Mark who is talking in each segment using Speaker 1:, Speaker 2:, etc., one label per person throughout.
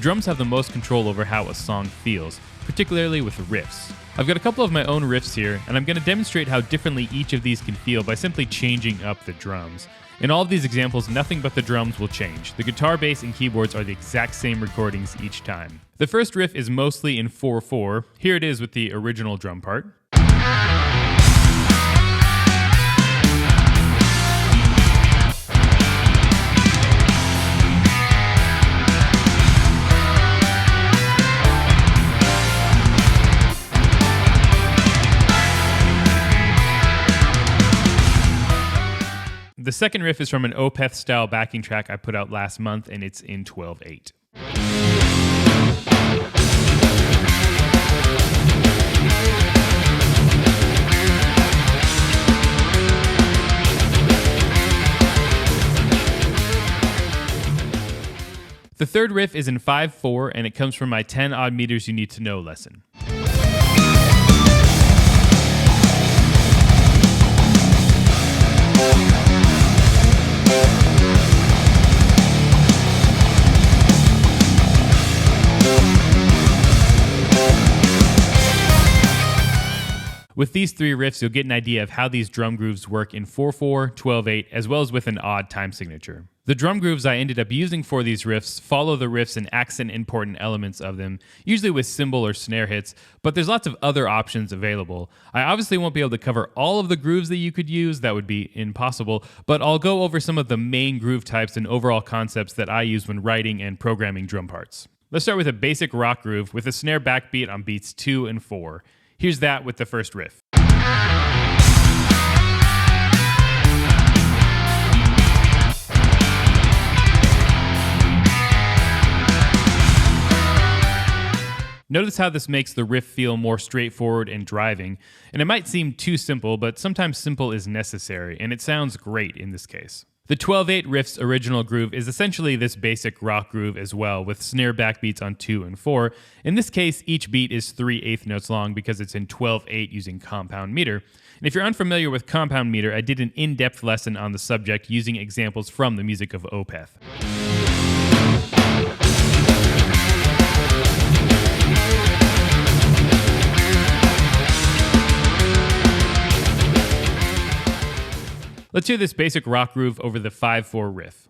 Speaker 1: drums have the most control over how a song feels, particularly with riffs. I've got a couple of my own riffs here, and I'm going to demonstrate how differently each of these can feel by simply changing up the drums. In all of these examples, nothing but the drums will change. The guitar, bass, and keyboards are the exact same recordings each time. The first riff is mostly in 4/4. Here it is with the original drum part. The second riff is from an Opeth-style backing track I put out last month, and it's in 12/8. The third riff is in 5/4, and it comes from my 10 odd meters you need to know lesson. With these three riffs, you'll get an idea of how these drum grooves work in 4/4, 12/8, as well as with an odd time signature. The drum grooves I ended up using for these riffs follow the riffs and accent important elements of them, usually with cymbal or snare hits, but there's lots of other options available. I obviously won't be able to cover all of the grooves that you could use, that would be impossible, but I'll go over some of the main groove types and overall concepts that I use when writing and programming drum parts. Let's start with a basic rock groove with a snare backbeat on beats 2 and 4. Here's that with the first riff. Notice how this makes the riff feel more straightforward and driving, and it might seem too simple, but sometimes simple is necessary, and it sounds great in this case. The 12/8 riff's original groove is essentially this basic rock groove as well, with snare backbeats on 2 and 4. In this case, each beat is 3/8 notes long because it's in 12/8 using compound meter. And if you're unfamiliar with compound meter, I did an in-depth lesson on the subject using examples from the music of Opeth. Let's hear this basic rock groove over the 5/4 riff.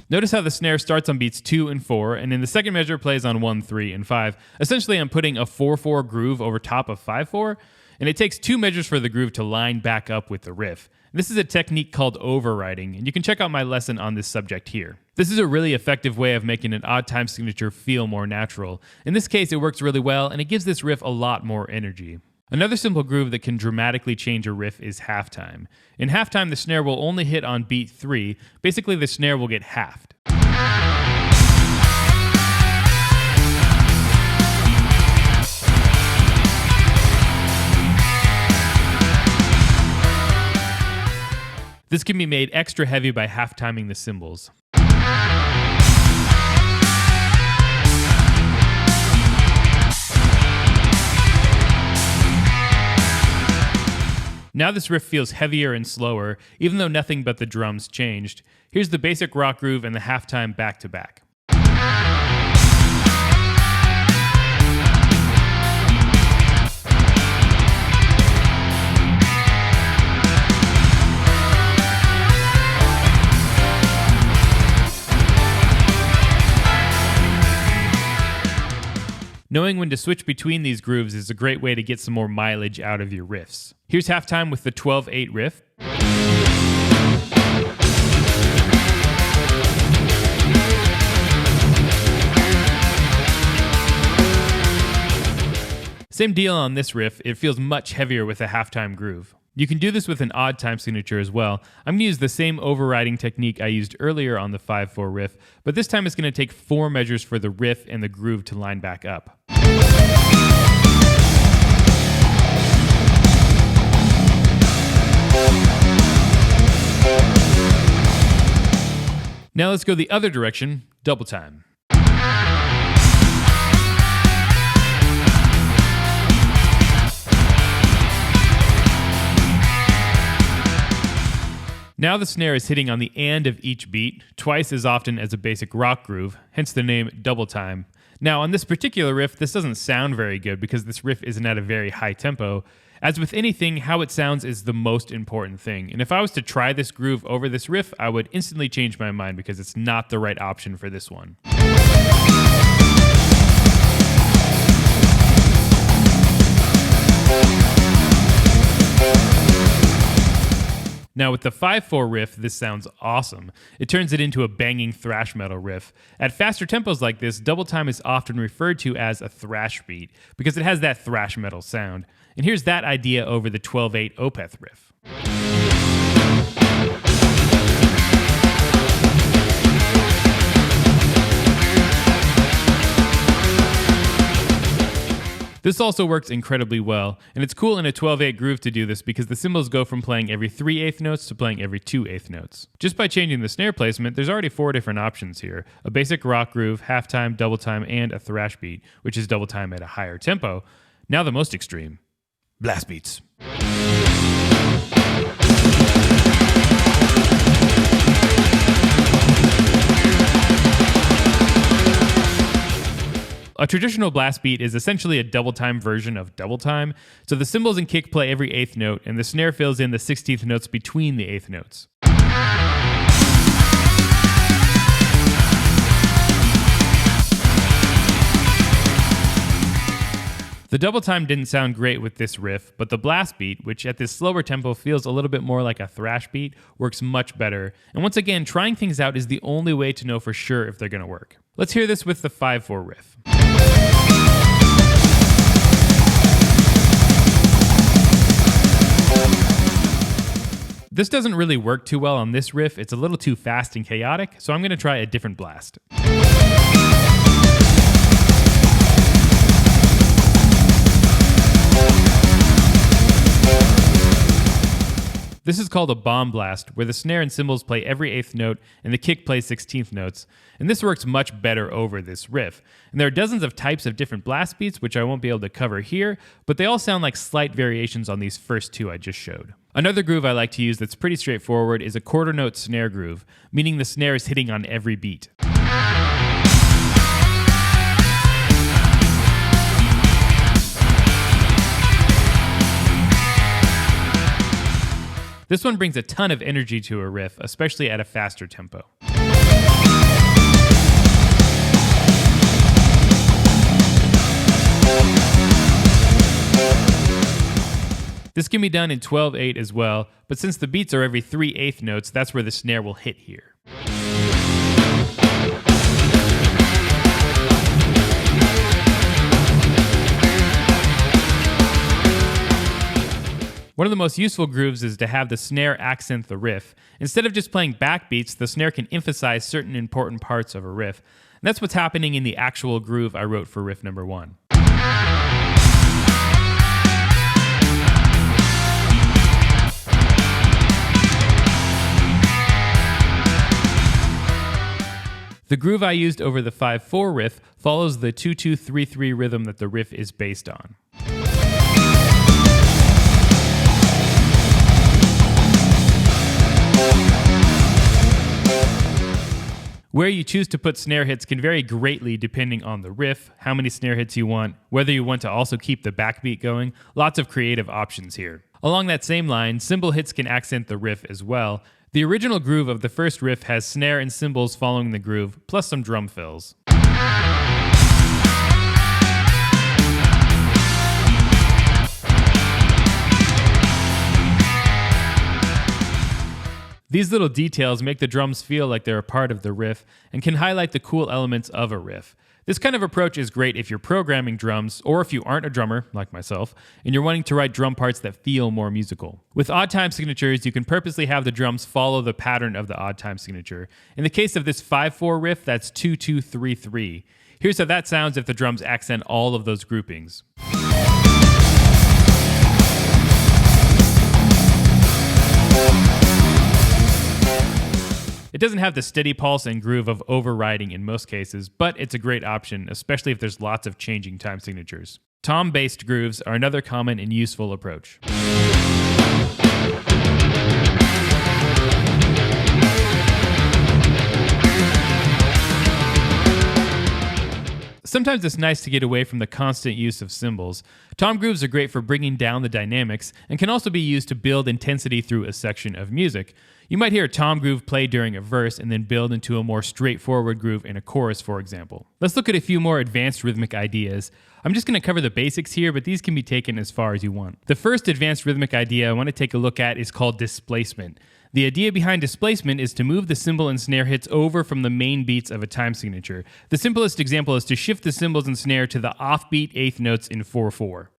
Speaker 1: Notice how the snare starts on beats 2 and 4, and in the second measure plays on 1, 3, and 5. Essentially, I'm putting a 4/4 groove over top of 5/4, and it takes 2 measures for the groove to line back up with the riff. This is a technique called overriding, and you can check out my lesson on this subject here. This is a really effective way of making an odd time signature feel more natural. In this case, it works really well, and it gives this riff a lot more energy. Another simple groove that can dramatically change a riff is halftime. In halftime, the snare will only hit on beat 3. Basically, the snare will get halved. This can be made extra heavy by half-timing the cymbals. Now this riff feels heavier and slower, even though nothing but the drums changed. Here's the basic rock groove and the halftime back-to-back. Knowing when to switch between these grooves is a great way to get some more mileage out of your riffs. Here's halftime with the 12/8 riff. Same deal on this riff, it feels much heavier with a halftime groove. You can do this with an odd time signature as well. I'm going to use the same overriding technique I used earlier on the 5/4 riff, but this time it's going to take 4 measures for the riff and the groove to line back up. Now let's go the other direction, double time. Now the snare is hitting on the and of each beat, twice as often as a basic rock groove, hence the name double time. Now on this particular riff, this doesn't sound very good because this riff isn't at a very high tempo. As with anything, how it sounds is the most important thing, and if I was to try this groove over this riff, I would instantly change my mind because it's not the right option for this one. Now with the 5/4 riff, this sounds awesome. It turns it into a banging thrash metal riff. At faster tempos like this, double time is often referred to as a thrash beat because it has that thrash metal sound. And here's that idea over the 12/8 Opeth riff. This also works incredibly well, and it's cool in a 12/8 groove to do this because the cymbals go from playing every 3/8 notes to playing every 2/8 notes. Just by changing the snare placement, there's already 4 different options here: a basic rock groove, half time, double time, and a thrash beat, which is double time at a higher tempo. Now the most extreme: blast beats. A traditional blast beat is essentially a double time version of double time, so the cymbals and kick play every 8th note, and the snare fills in the 16th notes between the 8th notes. The double time didn't sound great with this riff, but the blast beat, which at this slower tempo feels a little bit more like a thrash beat, works much better. And once again, trying things out is the only way to know for sure if they're going to work. Let's hear this with the 5/4 riff. This doesn't really work too well on this riff. It's a little too fast and chaotic, so I'm going to try a different blast. This is called a bomb blast, where the snare and cymbals play every 8th note and the kick plays 16th notes, and this works much better over this riff. And there are dozens of types of different blast beats, which I won't be able to cover here, but they all sound like slight variations on these first 2 I just showed. Another groove I like to use that's pretty straightforward is a quarter note snare groove, meaning the snare is hitting on every beat. This one brings a ton of energy to a riff, especially at a faster tempo. This can be done in 12/8 as well, but since the beats are every 3/8 notes, that's where the snare will hit here. One of the most useful grooves is to have the snare accent the riff. Instead of just playing backbeats, the snare can emphasize certain important parts of a riff. And that's what's happening in the actual groove I wrote for riff number 1. The groove I used over the 5/4 riff follows the 2-2-3-3 rhythm that the riff is based on. Where you choose to put snare hits can vary greatly depending on the riff, how many snare hits you want, whether you want to also keep the backbeat going. Lots of creative options here. Along that same line, cymbal hits can accent the riff as well. The original groove of the first riff has snare and cymbals following the groove, plus some drum fills. These little details make the drums feel like they're a part of the riff and can highlight the cool elements of a riff. This kind of approach is great if you're programming drums, or if you aren't a drummer, like myself, and you're wanting to write drum parts that feel more musical. With odd time signatures, you can purposely have the drums follow the pattern of the odd time signature. In the case of this 5/4 riff, that's 2-2-3-3. Here's how that sounds if the drums accent all of those groupings. It doesn't have the steady pulse and groove of overriding in most cases, but it's a great option, especially if there's lots of changing time signatures. Tom-based grooves are another common and useful approach. Sometimes it's nice to get away from the constant use of cymbals. Tom grooves are great for bringing down the dynamics and can also be used to build intensity through a section of music. You might hear a tom groove play during a verse and then build into a more straightforward groove in a chorus, for example. Let's look at a few more advanced rhythmic ideas. I'm just going to cover the basics here, but these can be taken as far as you want. The first advanced rhythmic idea I want to take a look at is called displacement. The idea behind displacement is to move the cymbal and snare hits over from the main beats of a time signature. The simplest example is to shift the cymbals and snare to the offbeat eighth notes in 4/4.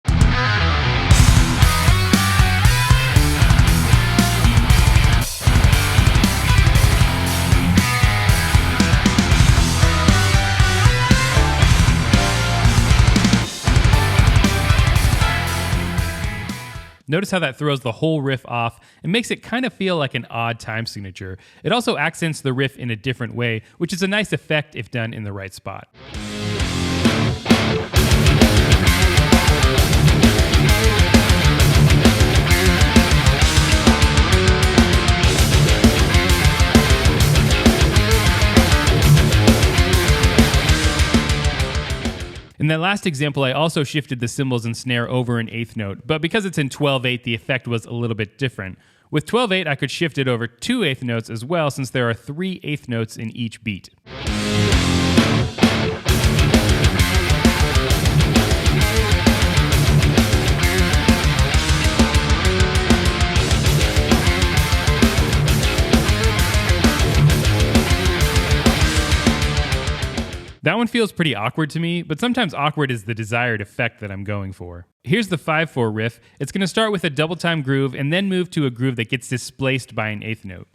Speaker 1: Notice how that throws the whole riff off and makes it kind of feel like an odd time signature. It also accents the riff in a different way, which is a nice effect if done in the right spot. In that last example, I also shifted the cymbals and snare over an eighth note, but because it's in 12/8, the effect was a little bit different. With 12/8, I could shift it over 2 eighth notes as well, since there are 3 eighth notes in each beat. That one feels pretty awkward to me, but sometimes awkward is the desired effect that I'm going for. Here's the 5/4 riff. It's going to start with a double time groove and then move to a groove that gets displaced by an eighth note.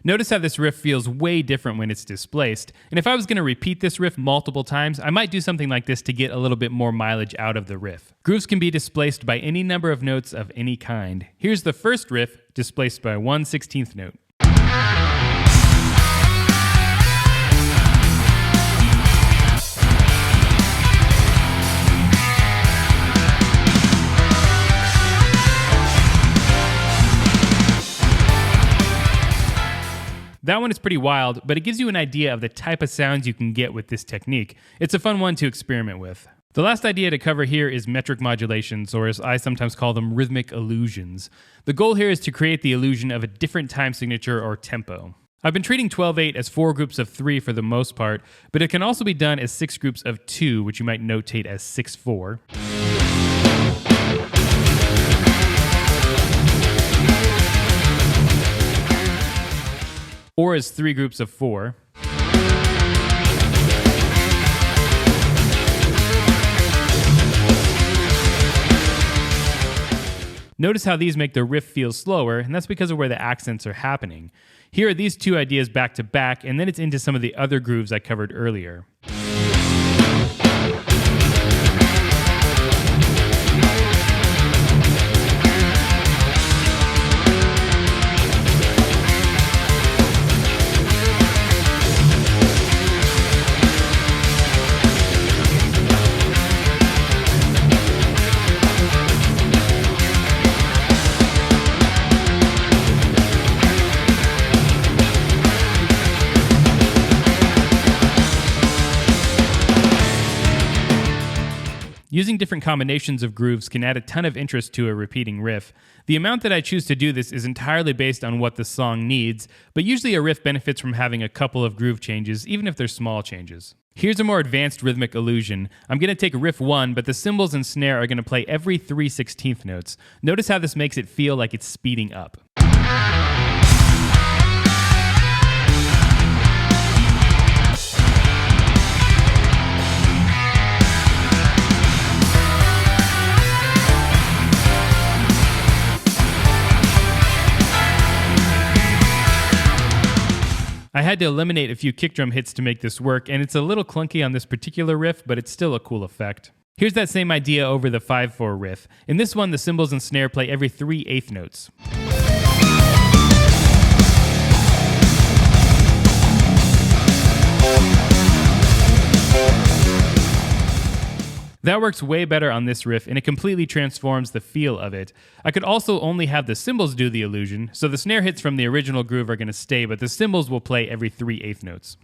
Speaker 1: Notice how this riff feels way different when it's displaced, and if I was going to repeat this riff multiple times, I might do something like this to get a little bit more mileage out of the riff. Grooves can be displaced by any number of notes of any kind. Here's the first riff, displaced by 1/16 note. That one is pretty wild, but it gives you an idea of the type of sounds you can get with this technique. It's a fun one to experiment with. The last idea to cover here is metric modulations, or as I sometimes call them, rhythmic illusions. The goal here is to create the illusion of a different time signature or tempo. I've been treating 12/8 as 4 groups of 3 for the most part, but it can also be done as 6 groups of 2, which you might notate as 6/4. Or as 3 groups of 4. Notice how these make the riff feel slower, and that's because of where the accents are happening. Here are these 2 ideas back to back, and then it's into some of the other grooves I covered earlier. Using different combinations of grooves can add a ton of interest to a repeating riff. The amount that I choose to do this is entirely based on what the song needs, but usually a riff benefits from having a couple of groove changes, even if they're small changes. Here's a more advanced rhythmic illusion. I'm going to take riff 1, but the cymbals and snare are going to play every 3/16 notes. Notice how this makes it feel like it's speeding up. I had to eliminate a few kick drum hits to make this work, and it's a little clunky on this particular riff, but it's still a cool effect. Here's that same idea over the 5/4 riff. In this one, the cymbals and snare play every 3/8 notes. That works way better on this riff, and it completely transforms the feel of it. I could also only have the cymbals do the illusion, so the snare hits from the original groove are going to stay, but the cymbals will play every 3/8 notes.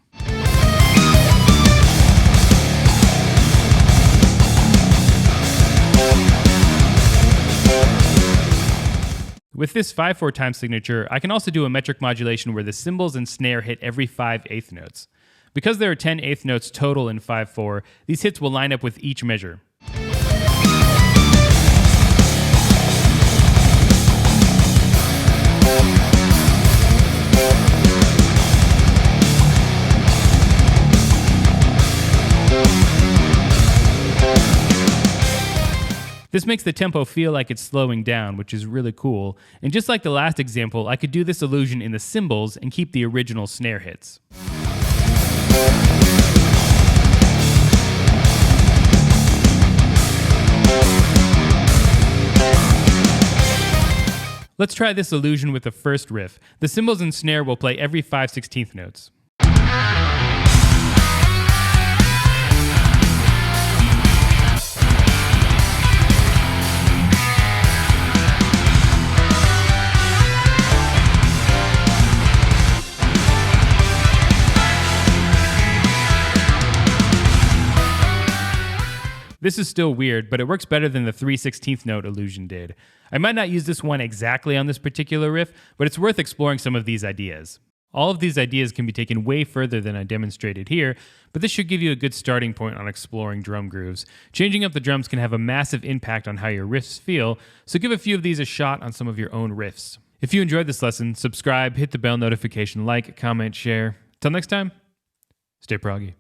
Speaker 1: With this 5/4 time signature, I can also do a metric modulation where the cymbals and snare hit every 5/8 notes. Because there are 10/8 notes total in 5/4, these hits will line up with each measure. This makes the tempo feel like it's slowing down, which is really cool. And just like the last example, I could do this illusion in the cymbals and keep the original snare hits. Let's try this illusion with the first riff. The cymbals and snare will play every 5/16 notes. This is still weird, but it works better than the 3/16 note illusion did. I might not use this one exactly on this particular riff, but it's worth exploring some of these ideas. All of these ideas can be taken way further than I demonstrated here, but this should give you a good starting point on exploring drum grooves. Changing up the drums can have a massive impact on how your riffs feel, so give a few of these a shot on some of your own riffs. If you enjoyed this lesson, subscribe, hit the bell notification, like, comment, share. Till next time, stay proggy.